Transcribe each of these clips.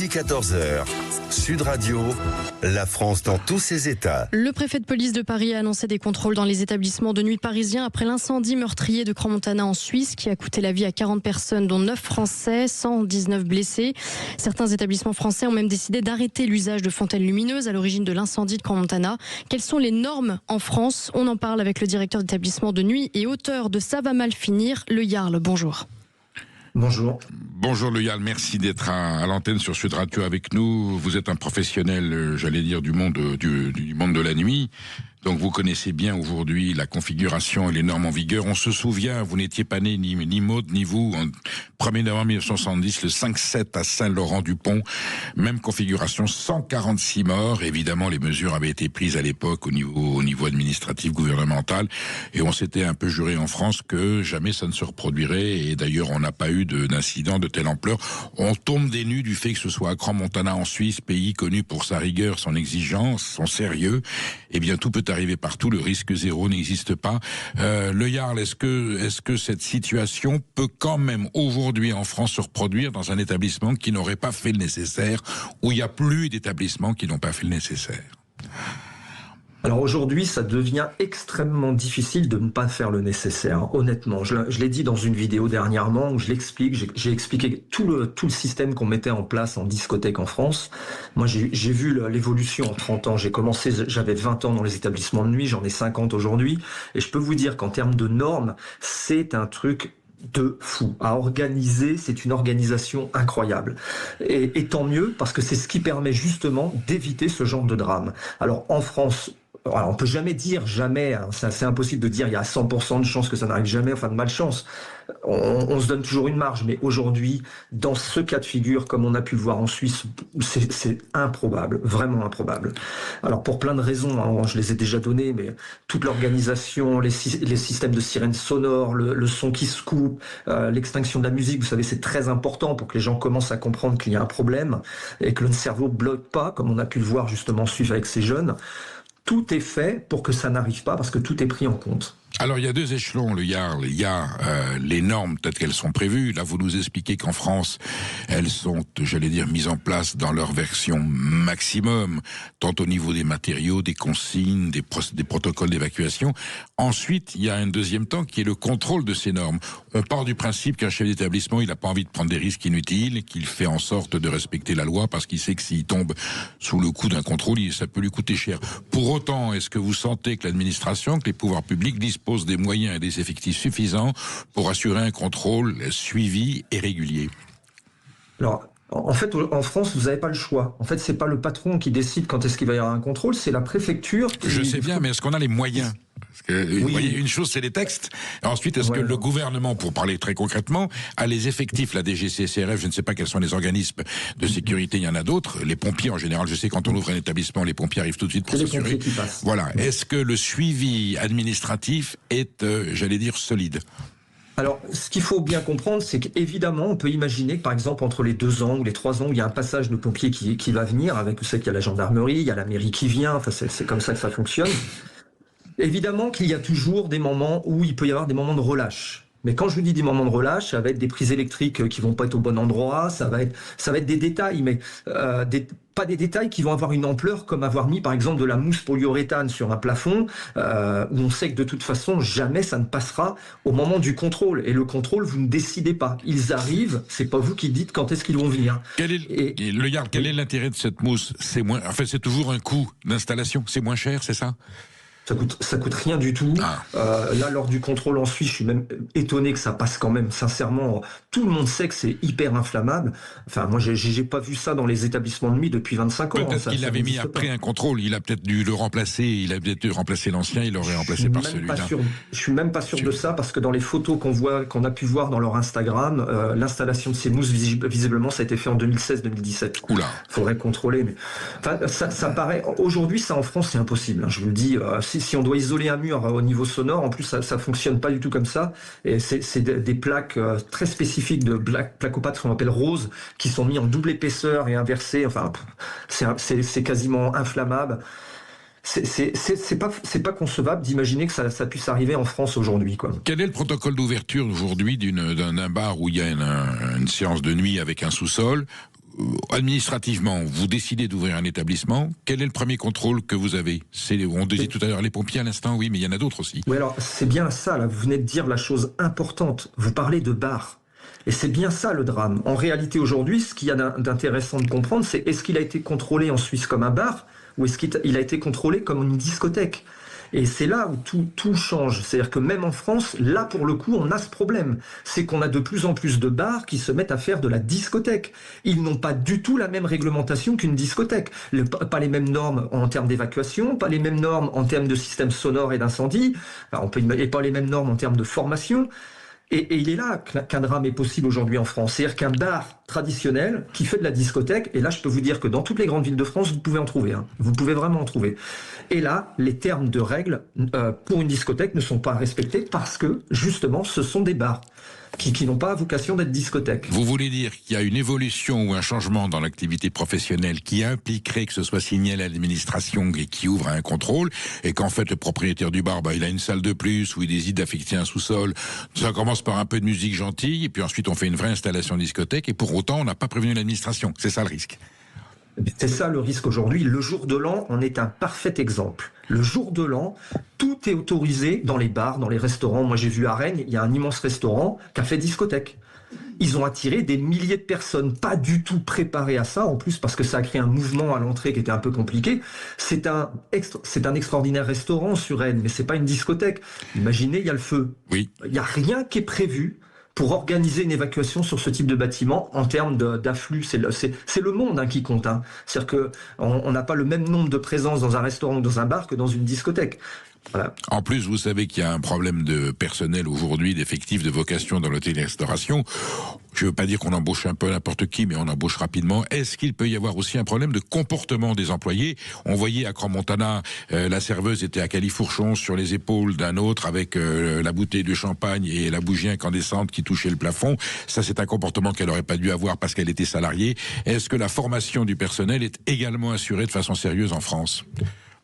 midi 14h. Sud Radio, la France dans tous ses états. Le préfet de police de Paris a annoncé des contrôles dans les établissements de nuit parisiens après l'incendie meurtrier de Crans-Montana en Suisse qui a coûté la vie à 40 personnes, dont 9 Français, 119 blessés. Certains établissements français ont même décidé d'arrêter l'usage de fontaines lumineuses à l'origine de l'incendie de Crans-Montana. Quelles sont les normes en France? On en parle avec le directeur d'établissement de nuit et auteur de Ça va mal finir, Le Yarl. Bonjour. Bonjour. Bonjour Le Yarl, merci d'être à l'antenne sur Sud Radio avec nous. Vous êtes un professionnel, j'allais dire, du monde de la nuit. Donc vous connaissez bien aujourd'hui la configuration et les normes en vigueur. On se souvient, vous n'étiez pas né, ni Maud, ni vous, en 1er novembre 1970, le 5-7 à Saint-Laurent-du-Pont. Même configuration, 146 morts. Évidemment, les mesures avaient été prises à l'époque au niveau administratif, gouvernemental. Et on s'était un peu juré en France que jamais ça ne se reproduirait. Et d'ailleurs, on n'a pas eu d'incident de telle ampleur. On tombe des nues du fait que ce soit à Crans-Montana en Suisse, pays connu pour sa rigueur, son exigence, son sérieux. Eh bien, tout peut arriver partout, le risque zéro n'existe pas. Le Yarl, est-ce que cette situation peut quand même aujourd'hui en France se reproduire dans un établissement qui n'aurait pas fait le nécessaire, où il n'y a plus d'établissements qui n'ont pas fait le nécessaire? Alors aujourd'hui, ça devient extrêmement difficile de ne pas faire le nécessaire, honnêtement. Je l'ai dit dans une vidéo dernièrement où je l'explique, j'ai expliqué tout le système qu'on mettait en place en discothèque en France. Moi, j'ai vu l'évolution en 30 ans. J'ai commencé, j'avais 20 ans dans les établissements de nuit, j'en ai 50 aujourd'hui. Et je peux vous dire qu'en termes de normes, c'est un truc de fou. À organiser, c'est une organisation incroyable. Et tant mieux, parce que c'est ce qui permet justement d'éviter ce genre de drame. Alors en France, on peut jamais dire jamais, hein, c'est impossible de dire il y a 100% de chances que ça n'arrive jamais, enfin de malchance. On se donne toujours une marge, mais aujourd'hui, dans ce cas de figure, comme on a pu le voir en Suisse, c'est improbable, vraiment improbable. Alors pour plein de raisons, hein, je les ai déjà données, mais toute l'organisation, les systèmes de sirènes sonores, le son qui se coupe, l'extinction de la musique, vous savez, c'est très important pour que les gens commencent à comprendre qu'il y a un problème et que le cerveau bloque pas, comme on a pu le voir justement suivre avec ces jeunes. Tout est fait pour que ça n'arrive pas, parce que tout est pris en compte. Alors il y a deux échelons, Le Yarl. Il y a les normes telles qu'elles sont prévues. Là, vous nous expliquez qu'en France, elles sont, j'allais dire, mises en place dans leur version maximum, tant au niveau des matériaux, des consignes, des protocoles d'évacuation. Ensuite, il y a un deuxième temps qui est le contrôle de ces normes. On part du principe qu'un chef d'établissement, il n'a pas envie de prendre des risques inutiles, qu'il fait en sorte de respecter la loi parce qu'il sait que s'il tombe sous le coup d'un contrôle, ça peut lui coûter cher. Pour autant, est-ce que vous sentez que l'administration, que les pouvoirs publics disposent des moyens et des effectifs suffisants pour assurer un contrôle suivi et régulier? Alors, en fait, en France, vous n'avez pas le choix. En fait, c'est pas le patron qui décide quand est-ce qu'il va y avoir un contrôle, c'est la préfecture. Je sais bien, mais est-ce qu'on a les moyens? Parce que, oui. Vous voyez, une chose, c'est les textes. Ensuite, est-ce que le gouvernement, pour parler très concrètement, a les effectifs, la DGCCRF, je ne sais pas quels sont les organismes de sécurité, il y en a d'autres. Les pompiers, en général, je sais, quand on ouvre un établissement, les pompiers arrivent tout de suite pour s'assurer. Voilà. Est-ce que le suivi administratif est, j'allais dire, solide? Alors, ce qu'il faut bien comprendre, c'est qu'évidemment, on peut imaginer que, par exemple, entre les 2 ans ou les 3 ans, il y a un passage de pompiers qui va venir, avec, vous savez qu'il y a la gendarmerie, il y a la mairie qui vient, enfin, c'est comme ça que ça fonctionne. Évidemment qu'il y a toujours des moments où il peut y avoir des moments de relâche. Mais quand je vous dis des moments de relâche, ça va être des prises électriques qui vont pas être au bon endroit, ça va être des détails, mais pas des détails qui vont avoir une ampleur comme avoir mis par exemple de la mousse polyuréthane sur un plafond, où on sait que de toute façon jamais ça ne passera au moment du contrôle. Et le contrôle, vous ne décidez pas. Ils arrivent, c'est pas vous qui dites quand est-ce qu'ils vont venir. Le Yarl, quel est l'intérêt de cette mousse? C'est moins, en fait, c'est toujours un coût d'installation. C'est moins cher, c'est ça? Ça coûte rien du tout. Là, lors du contrôle en Suisse, je suis même étonné que ça passe quand même. Sincèrement, tout le monde sait que c'est hyper inflammable. Enfin, moi, j'ai pas vu ça dans les établissements de nuit depuis 25 ans. Peut-être qu'il l'avait mis après un contrôle. Il a peut-être dû le remplacer. Il a peut-être dû remplacer l'ancien. Il l'aurait remplacé par celui-là. Je suis même pas sûr de ça, parce que dans les photos qu'on a pu voir dans leur Instagram, l'installation de ces mousses, visiblement, ça a été fait en 2016-2017. Oula. Faudrait contrôler. Mais enfin, ça paraît. Aujourd'hui, ça en France, c'est impossible. Hein, je vous le dis. Si on doit isoler un mur au niveau sonore, en plus ça fonctionne pas du tout comme ça. Et c'est des plaques très spécifiques de plaques qu'on appelle roses, qui sont mis en double épaisseur et inversées. Enfin, c'est quasiment inflammable. C'est pas concevable d'imaginer que ça puisse arriver en France aujourd'hui, quoi. Quel est le protocole d'ouverture aujourd'hui d'un bar où il y a une séance de nuit avec un sous-sol? administrativement, vous décidez d'ouvrir un établissement, quel est le premier contrôle que vous avez? On disait tout à l'heure les pompiers à l'instant, oui, mais il y en a d'autres aussi. Oui, alors c'est bien ça, là, vous venez de dire la chose importante, vous parlez de bar. Et c'est bien ça le drame. En réalité aujourd'hui, ce qu'il y a d'intéressant de comprendre, c'est est-ce qu'il a été contrôlé en Suisse comme un bar ou est-ce qu'il a été contrôlé comme une discothèque? Et c'est là où tout change. C'est-à-dire que même en France, là pour le coup, on a ce problème. C'est qu'on a de plus en plus de bars qui se mettent à faire de la discothèque. Ils n'ont pas du tout la même réglementation qu'une discothèque. Pas les mêmes normes en termes d'évacuation, pas les mêmes normes en termes de système sonore et d'incendie, et pas les mêmes normes en termes de formation. Et il est là qu'un drame est possible aujourd'hui en France. C'est-à-dire qu'un bar traditionnel qui fait de la discothèque, et là je peux vous dire que dans toutes les grandes villes de France, vous pouvez en trouver. Vous pouvez vraiment en trouver. Et là, les termes de règles pour une discothèque ne sont pas respectés parce que, justement, ce sont des bars qui n'ont pas vocation d'être discothèques. Vous voulez dire qu'il y a une évolution ou un changement dans l'activité professionnelle qui impliquerait que ce soit signalé à l'administration et qui ouvre un contrôle, et qu'en fait le propriétaire du bar, il a une salle de plus ou il décide d'affecter un sous-sol. Ça commence par un peu de musique gentille et puis ensuite on fait une vraie installation discothèque et pour autant on n'a pas prévenu l'administration. C'est ça le risque. C'est ça le risque aujourd'hui. Le jour de l'an en est un parfait exemple. Le jour de l'an, tout est autorisé dans les bars, dans les restaurants. Moi j'ai vu à Rennes, il y a un immense restaurant qui a fait discothèque. Ils ont attiré des milliers de personnes, pas du tout préparées à ça, en plus parce que ça a créé un mouvement à l'entrée qui était un peu compliqué. C'est un extraordinaire restaurant sur Rennes, mais c'est pas une discothèque. Imaginez, il y a le feu. Oui. Il n'y a rien qui est prévu pour organiser une évacuation sur ce type de bâtiment en termes d'afflux. C'est le monde qui compte. C'est-à-dire qu'on n'a pas le même nombre de présences dans un restaurant ou dans un bar que dans une discothèque. Voilà. En plus, vous savez qu'il y a un problème de personnel aujourd'hui, d'effectifs, de vocation dans l'hôtellerie-restauration. Je ne veux pas dire qu'on embauche un peu n'importe qui, mais on embauche rapidement. Est-ce qu'il peut y avoir aussi un problème de comportement des employés? On voyait à Crans-Montana, la serveuse était à califourchon sur les épaules d'un autre avec la bouteille de champagne et la bougie incandescente qui touchait le plafond. Ça, c'est un comportement qu'elle n'aurait pas dû avoir parce qu'elle était salariée. Est-ce que la formation du personnel est également assurée de façon sérieuse en France?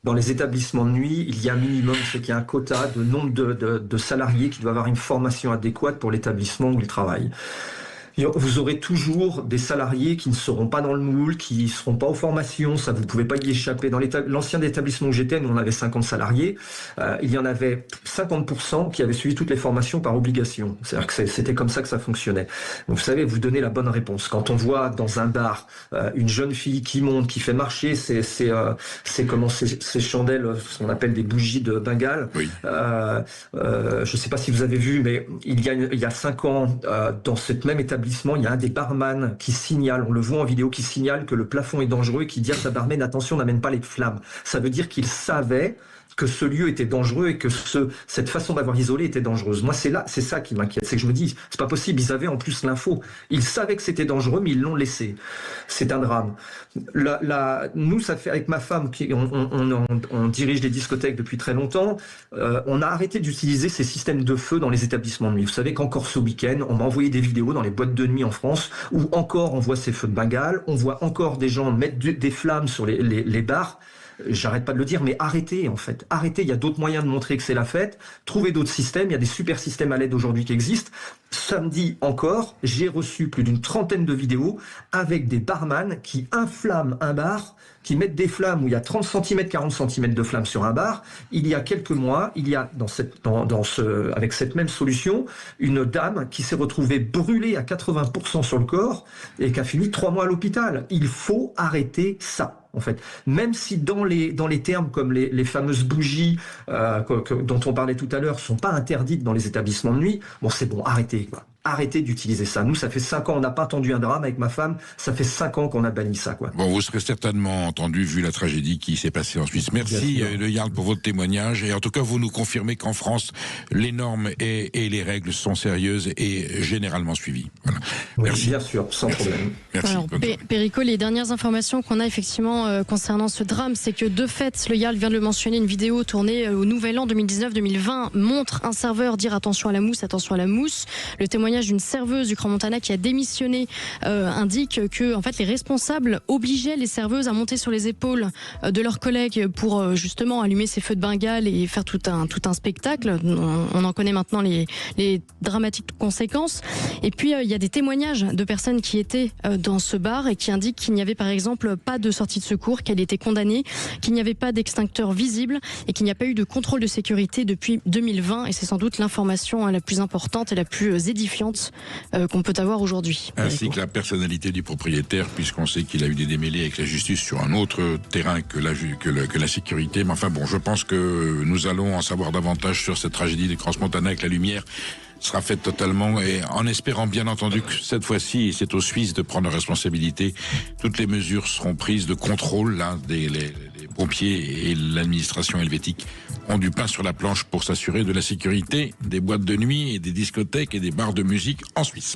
Dans les établissements de nuit, il y a un minimum, c'est qu'il y a un quota de nombre de salariés qui doivent avoir une formation adéquate pour l'établissement où ils travaillent. Vous aurez toujours des salariés qui ne seront pas dans le moule, qui ne seront pas aux formations, ça vous ne pouvez pas y échapper. Dans l'ancien établissement où j'étais, nous on avait 50 salariés, il y en avait 50% qui avaient suivi toutes les formations par obligation. C'est-à-dire que c'était comme ça que ça fonctionnait. Donc, vous savez, vous donnez la bonne réponse. Quand on voit dans un bar une jeune fille qui monte, qui fait marcher ces chandelles, ce qu'on appelle des bougies de Bengale. Oui. Je ne sais pas si vous avez vu, mais il y a 5 ans, dans cette même établissement, il y a un des barman qui signale, on le voit en vidéo, qui signale que le plafond est dangereux et qui dit à sa barmaid, attention, n'amène pas les flammes. Ça veut dire qu'il savait que ce lieu était dangereux et que cette façon d'avoir isolé était dangereuse. Moi, c'est ça qui m'inquiète. C'est que je me dis, c'est pas possible, ils avaient en plus l'info. Ils savaient que c'était dangereux, mais ils l'ont laissé. C'est un drame. Nous, ça fait avec ma femme, on dirige des discothèques depuis très longtemps, on a arrêté d'utiliser ces systèmes de feu dans les établissements de nuit. Vous savez qu'encore ce week-end, on m'a envoyé des vidéos dans les boîtes de nuit en France, où encore on voit ces feux de Bengale, on voit encore des gens mettre des flammes sur les bars. J'arrête pas de le dire, mais arrêtez en fait. Arrêtez, il y a d'autres moyens de montrer que c'est la fête. Trouvez d'autres systèmes, il y a des super systèmes à LED aujourd'hui qui existent. Samedi encore, j'ai reçu plus d'une 30aine de vidéos avec des barman qui inflamment un bar, qui mettent des flammes où il y a 30 cm, 40 cm de flammes sur un bar. Il y a quelques mois, il y a avec cette même solution, une dame qui s'est retrouvée brûlée à 80% sur le corps et qui a fini 3 mois à l'hôpital. Il faut arrêter ça. En fait, même si dans les termes comme les fameuses bougies dont on parlait tout à l'heure sont pas interdites dans les établissements de nuit, bon c'est bon, arrêtez quoi. Arrêtez d'utiliser ça. Nous, ça fait 5 ans, on n'a pas entendu un drame avec ma femme, ça fait 5 ans qu'on a banni ça, quoi. Bon, vous serez certainement entendu vu la tragédie qui s'est passée en Suisse. Merci Le Yarl pour votre témoignage et en tout cas vous nous confirmez qu'en France les normes et les règles sont sérieuses et généralement suivies. Voilà. Oui, merci. Bien sûr, sans problème. Merci. Alors, Perico, les dernières informations qu'on a effectivement concernant ce drame, c'est que de fait, Le Yarl vient de le mentionner, une vidéo tournée au Nouvel An 2019-2020 montre un serveur dire attention à la mousse, attention à la mousse. Le témoignage témoignage d'une serveuse du Crans-Montana qui a démissionné indique que en fait les responsables obligeaient les serveuses à monter sur les épaules de leurs collègues pour justement allumer ces feux de Bengale et faire tout un spectacle. On en connaît maintenant les dramatiques conséquences. Et puis il y a des témoignages de personnes qui étaient dans ce bar et qui indiquent qu'il n'y avait par exemple pas de sortie de secours, qu'elle était condamnée, qu'il n'y avait pas d'extincteur visible et qu'il n'y a pas eu de contrôle de sécurité depuis 2020. Et c'est sans doute l'information la plus importante et la plus édifiante qu'on peut avoir aujourd'hui. Ainsi que la personnalité du propriétaire, puisqu'on sait qu'il a eu des démêlés avec la justice sur un autre terrain que la sécurité. Mais enfin bon, je pense que nous allons en savoir davantage sur cette tragédie des Crans-Montana avec la lumière sera faite totalement, et en espérant bien entendu que cette fois-ci, c'est aux Suisses de prendre responsabilité, toutes les mesures seront prises de contrôle. Là, les pompiers et l'administration helvétique ont du pain sur la planche pour s'assurer de la sécurité des boîtes de nuit et des discothèques et des bars de musique en Suisse.